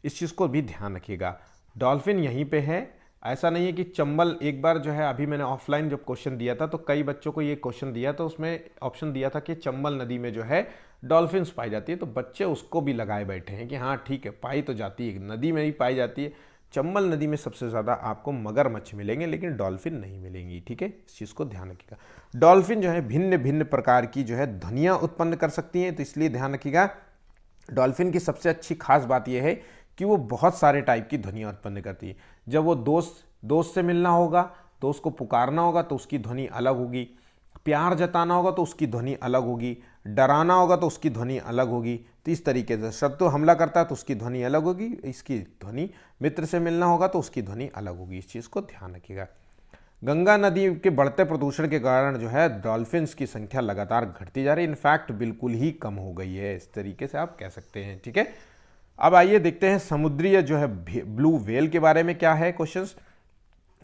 इस चीज़ को भी ध्यान रखिएगा। डॉल्फिन यहीं पे है, ऐसा नहीं है कि चंबल। एक बार जो है अभी मैंने ऑफलाइन जब क्वेश्चन दिया था तो कई बच्चों को ये क्वेश्चन दिया, तो उसमें ऑप्शन दिया था कि चंबल नदी में जो है डॉल्फिन्स पाई जाती है, तो बच्चे उसको भी लगाए बैठे हैं कि हाँ ठीक है पाई तो जाती है, नदी में ही पाई जाती है। चंबल नदी में सबसे ज़्यादा आपको मगरमच्छ मिलेंगे लेकिन डॉल्फिन नहीं मिलेंगी, ठीक है। इस चीज़ को ध्यान रखिएगा। डॉल्फिन जो है भिन्न भिन्न प्रकार की जो है ध्वनियाँ उत्पन्न कर सकती हैं, तो इसलिए ध्यान रखिएगा। डॉल्फिन की सबसे अच्छी खास बात यह है कि वो बहुत सारे टाइप की ध्वनियाँ उत्पन्न करती है। जब वो दोस्त से मिलना होगा, दोस्त को पुकारना होगा तो उसकी ध्वनि अलग होगी, प्यार जताना होगा तो उसकी ध्वनि अलग होगी, डराना होगा तो उसकी ध्वनि अलग होगी। तो इस तरीके से शत्रु हमला करता है तो उसकी ध्वनि अलग होगी, इसकी ध्वनि मित्र से मिलना होगा तो उसकी ध्वनि अलग होगी। इस चीज़ को ध्यान रखिएगा। गंगा नदी के बढ़ते प्रदूषण के कारण जो है डॉल्फिन्स की संख्या लगातार घटती जा रही है, इनफैक्ट बिल्कुल ही कम हो गई है, इस तरीके से आप कह सकते हैं, ठीक है। अब आइए देखते हैं समुद्रीय जो है ब्लू व्हेल के बारे में क्या है क्वेश्चंस।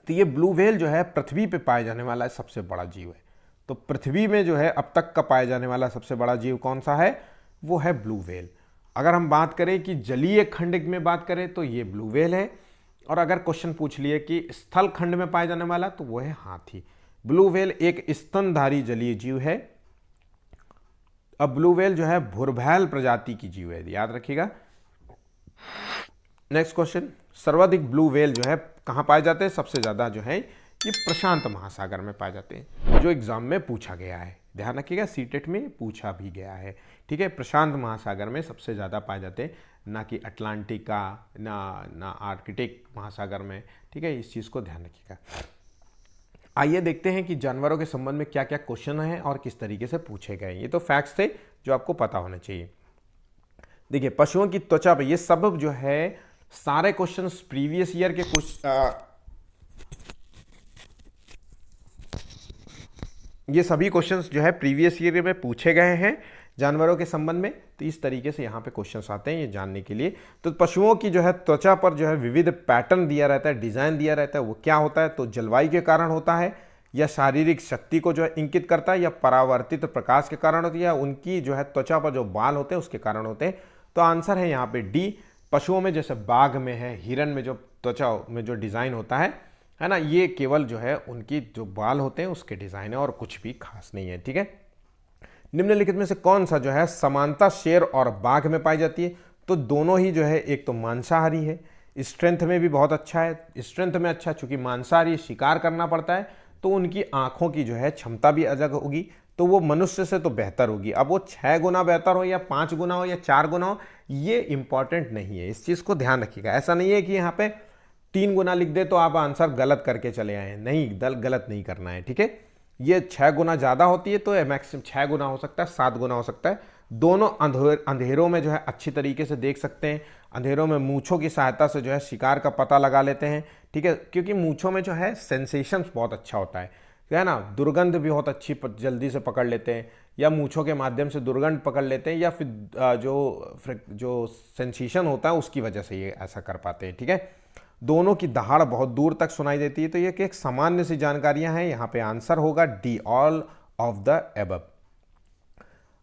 तो ये ब्लू व्हेल जो है पृथ्वी पे पाया जाने वाला सबसे बड़ा जीव है। तो पृथ्वी में जो है अब तक का पाया जाने वाला सबसे बड़ा जीव कौन सा है, वो है ब्लू व्हेल। अगर हम बात करें कि जलीय खंड में बात करें तो ये ब्लू व्हेल है, और अगर क्वेश्चन पूछ लिए कि स्थल खंड में पाया जाने वाला तो वो है हाथी। ब्लू व्हेल एक स्तनधारी जलीय जीव है। अब ब्लू व्हेल जो है भुरभैल प्रजाति की जीव है, याद रखिएगा। नेक्स्ट क्वेश्चन, सर्वाधिक ब्लू व्हेल जो है कहाँ पाए जाते हैं, सबसे ज़्यादा जो है ये प्रशांत महासागर में पाए जाते हैं, जो एग्जाम में पूछा गया है, ध्यान रखिएगा, सीटेट में पूछा भी गया है, ठीक है। प्रशांत महासागर में सबसे ज़्यादा पाए जाते हैं, ना कि अटलांटिका, ना आर्कटिक महासागर में, ठीक है। इस चीज़ को ध्यान रखिएगा। आइए देखते हैं कि जानवरों के संबंध में क्या क्या क्वेश्चन हैं और किस तरीके से पूछे गए। ये तो फैक्ट्स थे जो आपको पता होने चाहिए। देखिए पशुओं की त्वचा पे ये सब जो है सारे क्वेश्चंस प्रीवियस ईयर के कुछ ये सभी क्वेश्चंस जो है प्रीवियस ईयर में पूछे गए हैं जानवरों के संबंध में। तो इस तरीके से यहाँ पे क्वेश्चंस आते हैं ये जानने के लिए। तो पशुओं की जो है त्वचा पर जो है विविध पैटर्न दिया रहता है, डिजाइन दिया रहता है, वो क्या होता है, तो जलवायु के कारण होता है, या शारीरिक शक्ति को जो है इंकित करता है, या परावर्तित प्रकाश के कारण होती है, या उनकी जो है त्वचा पर जो बाल होते हैं उसके कारण होते हैं। तो आंसर है यहाँ पे डी। पशुओं में जैसे बाघ में है, हिरन में जो त्वचा में जो डिज़ाइन होता है ना, ये केवल जो है उनकी जो बाल होते हैं उसके डिज़ाइन है और कुछ भी खास नहीं है, ठीक है। निम्नलिखित में से कौन सा जो है समानता शेर और बाघ में पाई जाती है, तो दोनों ही जो है, एक तो मांसाहारी है, स्ट्रेंथ में भी बहुत अच्छा है, स्ट्रेंथ में अच्छा, चूंकि मांसाहारी शिकार करना पड़ता है तो उनकी आंखों की जो है क्षमता भी अलग होगी, तो वो मनुष्य से तो बेहतर होगी। अब वो 6 गुना बेहतर हो या 5 गुना हो या 4 गुना हो, ये इंपॉर्टेंट नहीं है, इस चीज़ को ध्यान रखिएगा। ऐसा नहीं है कि यहाँ पे 3 गुना लिख दे तो आप आंसर गलत करके चले आए, नहीं, गलत नहीं करना है, ठीक है। ये 6 गुना ज़्यादा होती है तो मैक्सिमम 6 गुना हो सकता है, 7 गुना हो सकता है। दोनों अंधेरों में जो है अच्छी तरीके से देख सकते हैं, अंधेरों में मूंछों की सहायता से जो है शिकार का पता लगा लेते हैं, ठीक है, क्योंकि मूंछों में जो है सेंसेशंस बहुत अच्छा होता है ना, दुर्गंध भी बहुत अच्छी जल्दी से पकड़ लेते हैं, या मूंछों के माध्यम से दुर्गंध पकड़ लेते हैं, या फिर जो सेंसेशन होता है उसकी वजह से ये ऐसा कर पाते हैं, ठीक है। दोनों की दहाड़ बहुत दूर तक सुनाई देती है, तो ये एक सामान्य सी जानकारियां हैं। यहाँ पे आंसर होगा D, all of the above.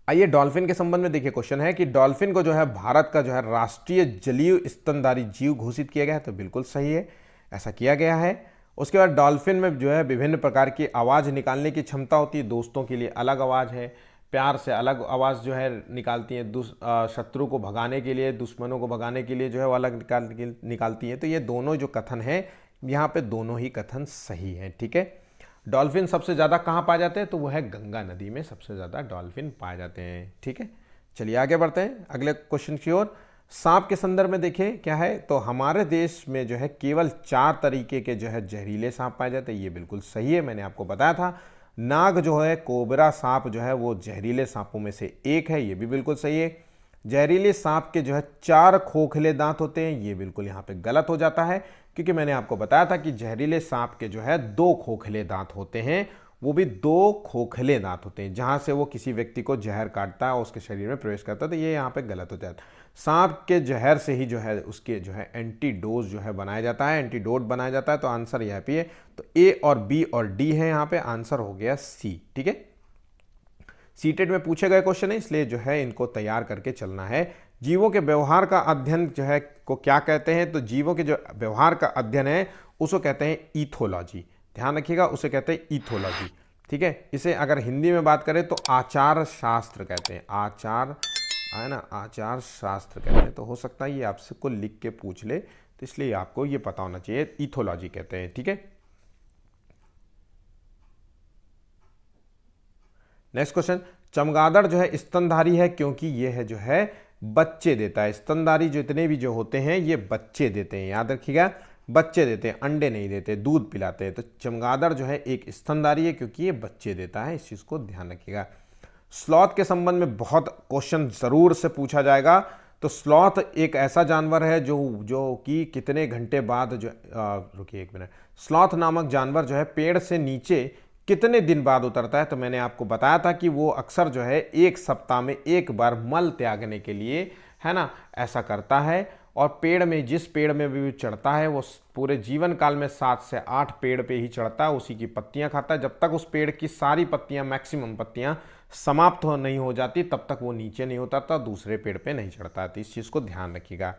आइए डॉल्फिन के संबंध में देखिए, क्वेश्चन है कि डॉल्फिन को जो है भारत का जो है राष्ट्रीय जलीय स्तनधारी जीव घोषित किया गया है, तो बिल्कुल सही है, ऐसा किया गया है। उसके बाद डॉल्फिन में जो है विभिन्न प्रकार की आवाज़ निकालने की क्षमता होती है, दोस्तों के लिए अलग आवाज़ है, प्यार से अलग आवाज़ जो है निकालती हैं, शत्रु को भगाने के लिए, दुश्मनों को भगाने के लिए जो है वो अलग निकालती हैं। तो ये दोनों जो कथन है यहाँ पे दोनों ही कथन सही हैं, ठीक है। डॉल्फिन सबसे ज़्यादा कहाँ पाए जाते हैं, तो वो है गंगा नदी में सबसे ज़्यादा डॉल्फिन पाए जाते हैं, ठीक है। चलिए आगे बढ़ते हैं अगले क्वेश्चन की ओर। सांप के संदर्भ में देखें क्या है, तो हमारे देश में जो है केवल 4 तरीके के जो है जहरीले सांप पाए जाते हैं, ये बिल्कुल सही है, मैंने आपको बताया था। नाग जो है, कोबरा सांप जो है वो जहरीले सांपों में से एक है, ये भी बिल्कुल सही है। जहरीले सांप के जो है 4 खोखले दांत होते हैं, ये बिल्कुल यहाँ पे गलत हो जाता है, क्योंकि मैंने आपको बताया था कि जहरीले सांप के जो है 2 खोखले दांत होते हैं, वो भी 2 खोखले दांत होते हैं, जहां से वो किसी व्यक्ति को जहर काटता है और उसके शरीर में प्रवेश करता है, तो ये यहाँ पे गलत हो जाता है। सांप के जहर से ही जो है उसके जो है एंटीडोज जो है बनाया जाता है, एंटीडोट बनाया जाता है, तो आंसर यहाँ पे है। तो ए और बी और डी है, यहाँ पे आंसर हो गया सी। ठीक है, सीटेट में पूछे गए क्वेश्चन है, इसलिए जो है इनको तैयार करके चलना है। जीवों के व्यवहार का अध्ययन जो है को क्या कहते हैं, तो जीवों के जो व्यवहार का अध्ययन है उसको कहते हैं ईथोलॉजी। ध्यान रखिएगा, उसे कहते हैं ईथोलॉजी। ठीक है, इसे अगर हिंदी में बात करें तो आचार शास्त्र कहते हैं, आचार है ना, आचार शास्त्र कहते हैं। तो हो सकता है ये आपसे को लिख के पूछ ले, तो इसलिए आपको ये पता होना चाहिए, ईथोलॉजी कहते हैं। ठीक है, नेक्स्ट क्वेश्चन, चमगादड़ जो है स्तनधारी है क्योंकि ये है जो है बच्चे देता है। स्तनधारी जितने भी जो होते हैं ये बच्चे देते हैं, याद रखिएगा, बच्चे देते हैं, अंडे नहीं देते, दूध पिलाते हैं। तो चमगादड़ जो है एक स्तनधारी है क्योंकि ये बच्चे देता है, इस चीज को ध्यान रखिएगा। स्लॉथ के संबंध में बहुत क्वेश्चन जरूर से पूछा जाएगा। तो स्लॉथ एक ऐसा जानवर है जो कि कितने घंटे बाद जो रुकिए एक मिनट, स्लॉथ नामक जानवर जो है पेड़ से नीचे कितने दिन बाद उतरता है। तो मैंने आपको बताया था कि वो अक्सर जो है 1 सप्ताह में एक बार मल त्यागने के लिए, है ना, ऐसा करता है। और पेड़ में, जिस पेड़ में भी चढ़ता है वो पूरे जीवन काल में 7 से 8 पेड़ पे ही चढ़ता है, उसी की पत्तियां खाता है। जब तक उस पेड़ की सारी पत्तियां, मैक्सिमम पत्तियां समाप्त नहीं हो जाती, तब तक वो नीचे नहीं उतरता, दूसरे पेड़ पे नहीं चढ़ता। तो इस चीज को ध्यान रखिएगा।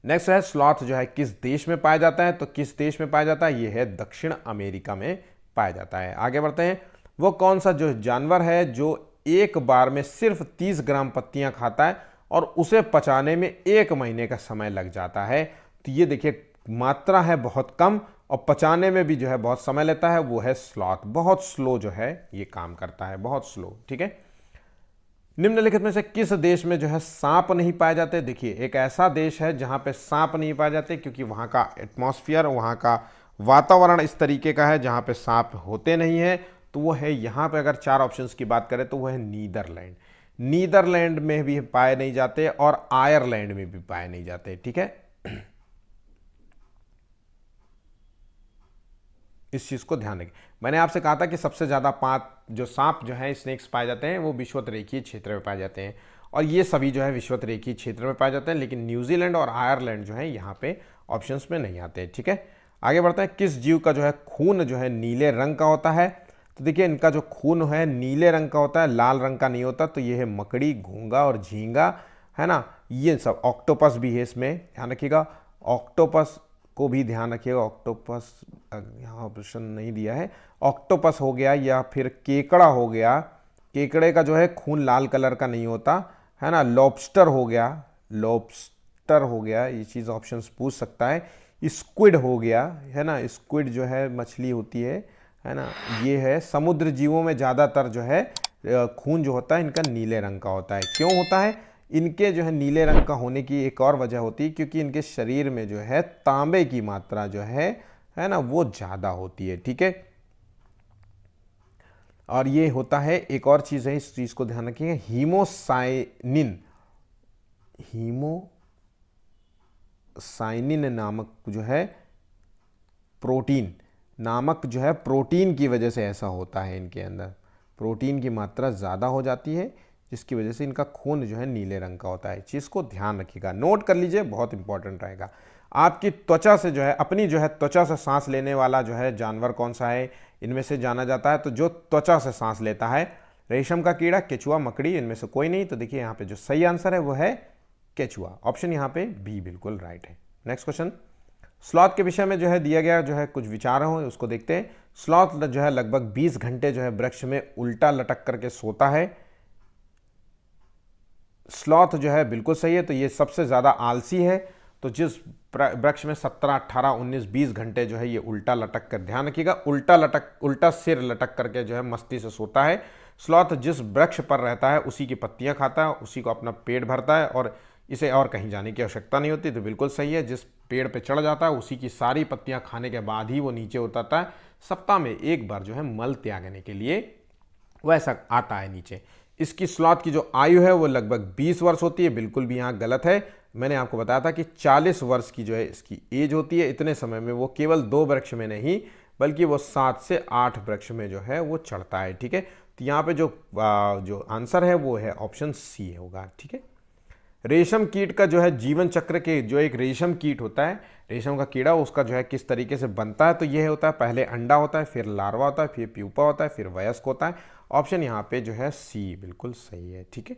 नेक्स्ट है, स्लॉथ जो है किस देश में पाया जाता है, तो किस देश में पाया जाता है, ये है दक्षिण अमेरिका में पाया जाता है। आगे बढ़ते हैं, वो कौन सा जो जानवर है जो एक बार में सिर्फ 30 ग्राम पत्तियां खाता है और उसे पचाने में 1 महीने का समय लग जाता है। तो ये देखिए, मात्रा है बहुत कम और पचाने में भी जो है बहुत समय लेता है, वो है स्लॉथ। बहुत स्लो जो है ये काम करता है, बहुत स्लो। ठीक है, निम्नलिखित में से किस देश में जो है सांप नहीं पाए जाते। देखिए, एक ऐसा देश है जहां पे सांप नहीं पाए जाते क्योंकि वहां का एटमॉस्फेयर, वहां का वातावरण इस तरीके का है जहां पे सांप होते नहीं है। तो वो है यहाँ पे, अगर 4 ऑप्शंस की बात करें तो वो है नीदरलैंड। नीदरलैंड में भी पाए नहीं जाते और आयरलैंड में भी पाए नहीं जाते। ठीक है, इस चीज को ध्यान रखें। मैंने आपसे कहा था कि सबसे ज्यादा 5 जो सांप जो है, स्नेक्स पाए जाते हैं, वो विषुवत-रेखीय क्षेत्र में पाए जाते हैं, और ये सभी जो है विषुवत-रेखीय क्षेत्र में पाए जाते हैं। लेकिन न्यूजीलैंड और आयरलैंड जो है यहाँ पे ऑप्शंस में नहीं आते। ठीक है, आगे बढ़ते हैं, किस जीव का जो है खून जो है नीले रंग का होता है। तो देखिए, इनका जो खून है नीले रंग का होता है, लाल रंग का नहीं होता। तो ये है मकड़ी, घोंगा और झींगा, है ना, ये सब। ऑक्टोपस भी है इसमें, ध्यान रखिएगा, ऑक्टोपस को भी ध्यान रखिएगा। ऑक्टोपस यहाँ ऑप्शन नहीं दिया है, ऑक्टोपस हो गया या फिर केकड़ा हो गया। केकड़े का जो है खून लाल कलर का नहीं होता, है ना। लॉबस्टर हो गया, लॉबस्टर हो गया, ये चीज़ ऑप्शंस पूछ सकता है। स्क्विड हो गया, है ना, स्क्विड जो है मछली होती है ना। ये है समुद्र जीवों में ज़्यादातर जो है खून जो होता है इनका नीले रंग का होता है। क्यों होता है, इनके जो है नीले रंग का होने की एक और वजह होती है क्योंकि इनके शरीर में जो है तांबे की मात्रा जो है ना, वो ज़्यादा होती है। ठीक है, और ये होता है, एक और चीज़ है, इस चीज़ को ध्यान रखिएगा, हीमोसाइनिन, हीमोसाइनिन नामक जो है प्रोटीन, नामक जो है प्रोटीन की वजह से ऐसा होता है। इनके अंदर प्रोटीन की मात्रा ज़्यादा हो जाती है, जिसकी वजह से इनका खून जो है नीले रंग का होता है। चीज़ को ध्यान रखिएगा, नोट कर लीजिए, बहुत इंपॉर्टेंट रहेगा। आपकी त्वचा से जो है, अपनी जो है त्वचा से सांस लेने वाला जो है जानवर कौन सा है, इनमें से जाना जाता है। तो जो त्वचा से सांस लेता है, रेशम का कीड़ा, केचुआ, मकड़ी, इनमें से कोई नहीं। तो देखिए यहाँ पे जो सही आंसर है वो है केचुआ। ऑप्शन यहाँ पे बी बिल्कुल राइट है। नेक्स्ट क्वेश्चन, स्लॉथ के विषय में जो है दिया गया जो है कुछ विचार हो, उसको देखते हैं। स्लॉथ जो है लगभग 20 घंटे जो है वृक्ष में उल्टा लटक करके सोता है। स्लॉथ जो है बिल्कुल सही है, तो ये सबसे ज़्यादा आलसी है। तो जिस वृक्ष में 17, 18, 19, 20 घंटे जो है ये उल्टा लटक कर, ध्यान रखिएगा, उल्टा सिर लटक करके जो है मस्ती से सोता है। स्लॉथ जिस वृक्ष पर रहता है उसी की पत्तियां खाता है, उसी को अपना पेट भरता है, और इसे और कहीं जाने की आवश्यकता नहीं होती। तो बिल्कुल सही है, जिस पेड़ पे चढ़ जाता है उसी की सारी पत्तियां खाने के बाद ही वो नीचे उतरता है। सप्ताह में एक बार जो है मल त्यागने के लिए वैसा आता है नीचे। इसकी स्लॉथ की जो आयु है वो लगभग 20 वर्ष होती है, बिल्कुल भी यहाँ गलत है। मैंने आपको बताया था कि 40 वर्ष की जो है इसकी एज होती है। इतने समय में वो केवल 2 वृक्ष में नहीं बल्कि वो 7 से 8 वृक्ष में जो है वो चढ़ता है। ठीक है, तो यहाँ पे जो आंसर है वो है ऑप्शन सी होगा। ठीक है, रेशम कीट का जो है जीवन चक्र के जो एक रेशम कीट होता है, रेशम का कीड़ा, उसका जो है किस तरीके से बनता है, तो यह होता है पहले अंडा होता है, फिर लार्वा होता है, फिर प्यूपा होता है, फिर वयस्क होता है। ऑप्शन यहाँ पे जो है सी बिल्कुल सही है। ठीक है,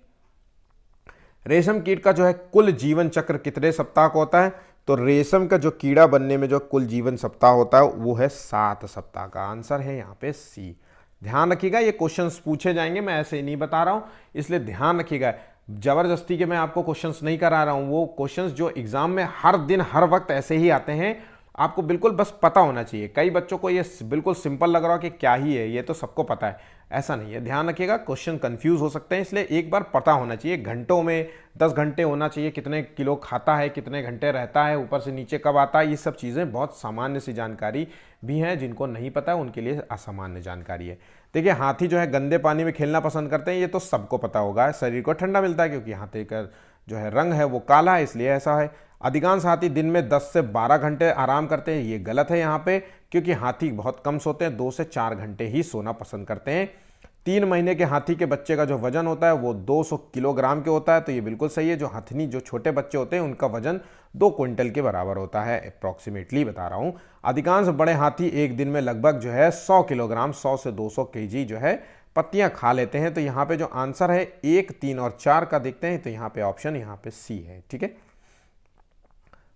रेशम कीट का जो है कुल जीवन चक्र कितने सप्ताह का होता है, तो रेशम का जो कीड़ा बनने में जो कुल जीवन सप्ताह होता है वो है 7 सप्ताह का। आंसर है यहाँ पे सी। ध्यान रखिएगा, ये क्वेश्चंस पूछे जाएंगे, मैं ऐसे ही नहीं बता रहा हूं, इसलिए ध्यान रखिएगा। जबरदस्ती के मैं आपको क्वेश्चंस नहीं करा रहा हूं, वो क्वेश्चंस जो एग्जाम में हर दिन हर वक्त ऐसे ही आते हैं, आपको बिल्कुल बस पता होना चाहिए। कई बच्चों को ये बिल्कुल सिंपल लग रहा हो कि क्या ही है, ये तो सबको पता है, ऐसा नहीं है। ध्यान रखिएगा, क्वेश्चन कंफ्यूज हो सकते हैं, इसलिए एक बार पता होना चाहिए। घंटों में 10 घंटे होना चाहिए, कितने किलो खाता है, कितने घंटे रहता है, ऊपर से नीचे कब आता है, ये सब चीज़ें बहुत सामान्य सी जानकारी भी हैं। जिनको नहीं पता है उनके लिए असामान्य जानकारी है। देखिए, हाथी जो है गंदे पानी में खेलना पसंद करते हैं, ये तो सबको पता होगा। शरीर को ठंडा मिलता है क्योंकि हाथी का जो है रंग है वो काला है, इसलिए ऐसा है। अधिकांश हाथी दिन में 10 से 12 घंटे आराम करते हैं, ये गलत है यहाँ पे, क्योंकि हाथी बहुत कम सोते हैं, 2 से 4 घंटे ही सोना पसंद करते हैं। 3 महीने के हाथी के बच्चे का जो वजन होता है वो 200 किलोग्राम के होता है, तो ये बिल्कुल सही है। जो हथनी जो छोटे बच्चे होते हैं उनका वजन 2 क्विंटल के बराबर होता है, अप्रॉक्सीमेटली बता रहा हूँ। अधिकांश बड़े हाथी एक दिन में लगभग जो है 100 किलोग्राम 100 से 200 केजी जो है पत्तियां खा लेते हैं। तो यहाँ पे जो आंसर है 1, 3 और 4 का देखते हैं, तो यहाँ पे ऑप्शन यहाँ पे सी है। ठीक है,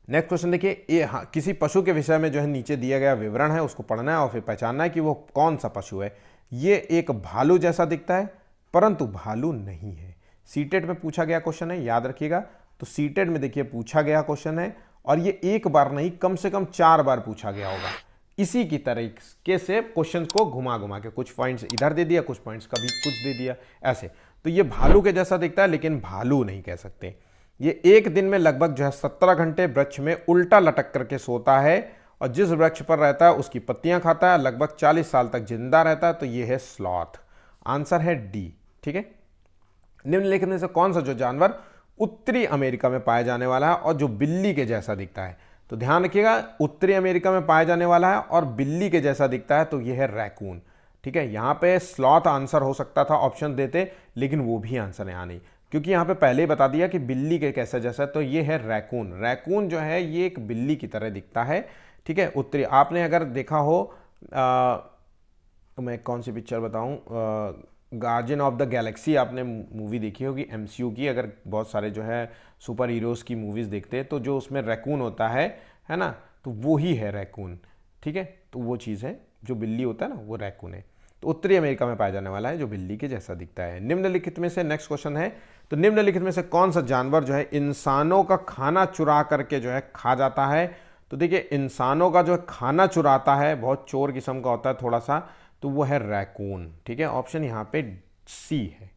नेक्स्ट क्वेश्चन देखिए, ये किसी पशु के विषय में जो है नीचे दिया गया विवरण है उसको पढ़ना है और फिर पहचानना है कि वो कौन सा पशु है। ये एक भालू जैसा दिखता है परंतु भालू नहीं है। सीटेट में पूछा गया क्वेश्चन है, याद रखिएगा। तो सीटेट में देखिए पूछा गया क्वेश्चन है, और ये एक बार नहीं कम से कम 4 बार पूछा गया होगा। इसी की तरीके से क्वेश्चन को घुमा घुमा के कुछ पॉइंट्स इधर दे दिया, कुछ पॉइंट्स कभी कुछ दे दिया, ऐसे। तो ये भालू के जैसा दिखता है लेकिन भालू नहीं कह सकते। ये एक दिन में लगभग जो है 17 घंटे वृक्ष में उल्टा लटक करके सोता है, और जिस वृक्ष पर रहता है उसकी पत्तियां खाता है, लगभग 40 साल तक जिंदा रहता है। तो ये है स्लॉथ। आंसर है डी। ठीक है, निम्नलिखित में से कौन सा जो जानवर उत्तरी अमेरिका में पाया जाने वाला है और जो बिल्ली के जैसा दिखता है। तो ध्यान रखिएगा, उत्तरी अमेरिका में पाया जाने वाला है और बिल्ली के जैसा दिखता है, तो यह है रैकून। ठीक है, यहां पे स्लॉथ आंसर हो सकता था, ऑप्शन देते, लेकिन वो भी आंसर यहां नहीं, क्योंकि यहाँ पे पहले ही बता दिया कि बिल्ली के कैसा जैसा। तो ये है रैकून। रैकून जो है ये एक बिल्ली की तरह दिखता है। ठीक है, उत्तरी, आपने अगर देखा हो मैं कौन सी पिक्चर बताऊं, गार्जियन ऑफ द गैलेक्सी आपने मूवी देखी होगी एमसीयू की। अगर बहुत सारे जो है सुपर हीरोज़ की मूवीज़ देखते हैं तो जो उसमें रैकून होता है ना, तो वो ही है रैकून। ठीक है, तो वो चीज़ है, जो बिल्ली होता है ना वो रैकून है। तो उत्तरी अमेरिका में पाया जाने वाला है, जो बिल्ली के जैसा दिखता है। निम्नलिखित में से, नेक्स्ट क्वेश्चन है, तो निम्नलिखित में से कौन सा जानवर जो है इंसानों का खाना चुरा करके जो है खा जाता है। तो देखिए, इंसानों का जो खाना चुराता है, बहुत चोर किस्म का होता है थोड़ा सा, तो वो है रैकून। ठीक है, ऑप्शन यहाँ पे सी है।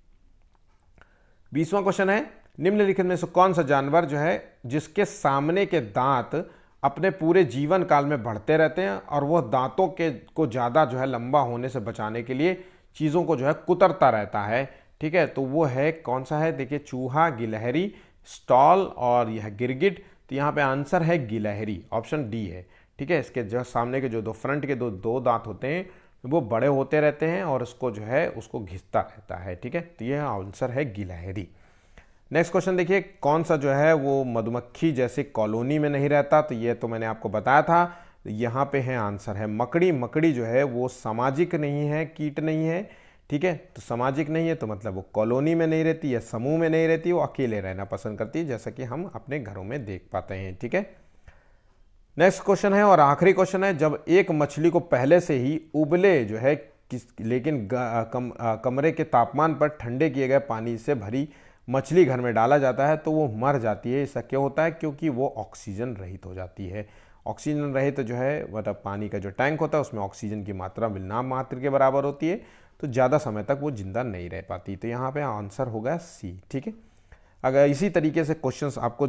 20वां क्वेश्चन है, निम्नलिखित में से कौन सा जानवर जो है जिसके सामने के दांत अपने पूरे जीवन काल में बढ़ते रहते हैं और वह दांतों के को ज़्यादा जो है लंबा होने से बचाने के लिए चीज़ों को जो है कुतरता रहता है। ठीक है, तो वो है कौन सा है, देखिए, चूहा, गिलहरी, स्टॉल और यह गिरगिट। तो यहाँ पे आंसर है गिलहरी, ऑप्शन डी है। ठीक है, इसके जो सामने के जो दो फ्रंट के दो दांत होते हैं वो बड़े होते रहते हैं और उसको जो है उसको घिसता रहता है। ठीक है, तो यह आंसर है गिलहरी। नेक्स्ट क्वेश्चन देखिए, कौन सा जो है वो मधुमक्खी जैसे कॉलोनी में नहीं रहता। तो ये तो मैंने आपको बताया था, यहाँ पे है आंसर है मकड़ी। मकड़ी जो है वो सामाजिक नहीं है, कीट नहीं है। ठीक है, तो सामाजिक नहीं है तो मतलब वो कॉलोनी में नहीं रहती या समूह में नहीं रहती, वो अकेले रहना पसंद करती है, जैसा कि हम अपने घरों में देख पाते हैं। ठीक है, नेक्स्ट क्वेश्चन है और आखिरी क्वेश्चन है, जब एक मछली को पहले से ही उबले जो है लेकिन कमरे के तापमान पर ठंडे किए गए पानी से भरी मछली घर में डाला जाता है तो वो मर जाती है। ऐसा क्यों होता है, क्योंकि वो ऑक्सीजन रहित हो जाती है। ऑक्सीजन रहित जो है मतलब पानी का जो टैंक होता है उसमें ऑक्सीजन की मात्रा नाम मात्र के बराबर होती है, तो ज़्यादा समय तक वो जिंदा नहीं रह पाती। तो यहाँ पे आंसर होगा सी। ठीक है, अगर इसी तरीके से क्वेश्चंस आपको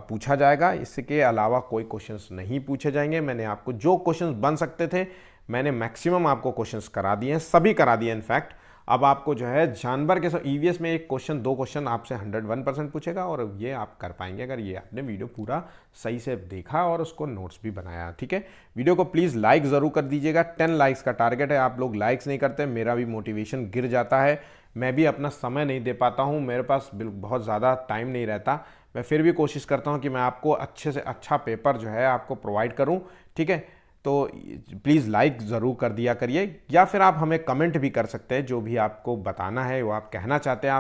पूछा जाएगा, इसके अलावा कोई क्वेश्चंस नहीं पूछे जाएंगे। मैंने आपको जो क्वेश्चंस बन सकते थे मैंने मैक्सिमम आपको क्वेश्चंस करा दिए हैं, सभी करा दिए इनफैक्ट। अब आपको जो है जानवर के ईवीएस में एक क्वेश्चन 2 क्वेश्चन आपसे 101% पूछेगा और ये आप कर पाएंगे अगर ये आपने वीडियो पूरा सही से देखा और उसको नोट्स भी बनाया। ठीक है, वीडियो को प्लीज़ लाइक ज़रूर कर दीजिएगा। 10 लाइक्स का टारगेट है, आप लोग लाइक्स नहीं करते, मेरा भी मोटिवेशन गिर जाता है। मैं भी अपना समय नहीं दे पाता हूँ, मेरे पास बहुत ज़्यादा टाइम नहीं रहता। मैं फिर भी कोशिश करता हूँ कि मैं आपको अच्छे से अच्छा पेपर जो है आपको प्रोवाइड करूँ। ठीक है, तो प्लीज़ लाइक ज़रूर कर दिया करिए, या फिर आप हमें कमेंट भी कर सकते हैं। जो भी आपको बताना है, वो आप कहना चाहते हैं,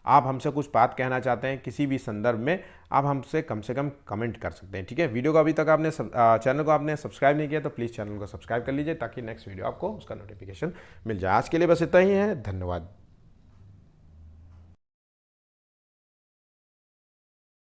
आप हमसे कुछ बात कहना चाहते हैं किसी भी संदर्भ में, आप हमसे कम से कम कमेंट कर सकते हैं। ठीक है, वीडियो को अभी तक आपने चैनल को आपने सब्सक्राइब नहीं किया तो प्लीज़ चैनल को सब्सक्राइब कर लीजिए ताकि नेक्स्ट वीडियो आपको उसका नोटिफिकेशन मिल जाए। आज के लिए बस इतना ही है, धन्यवाद।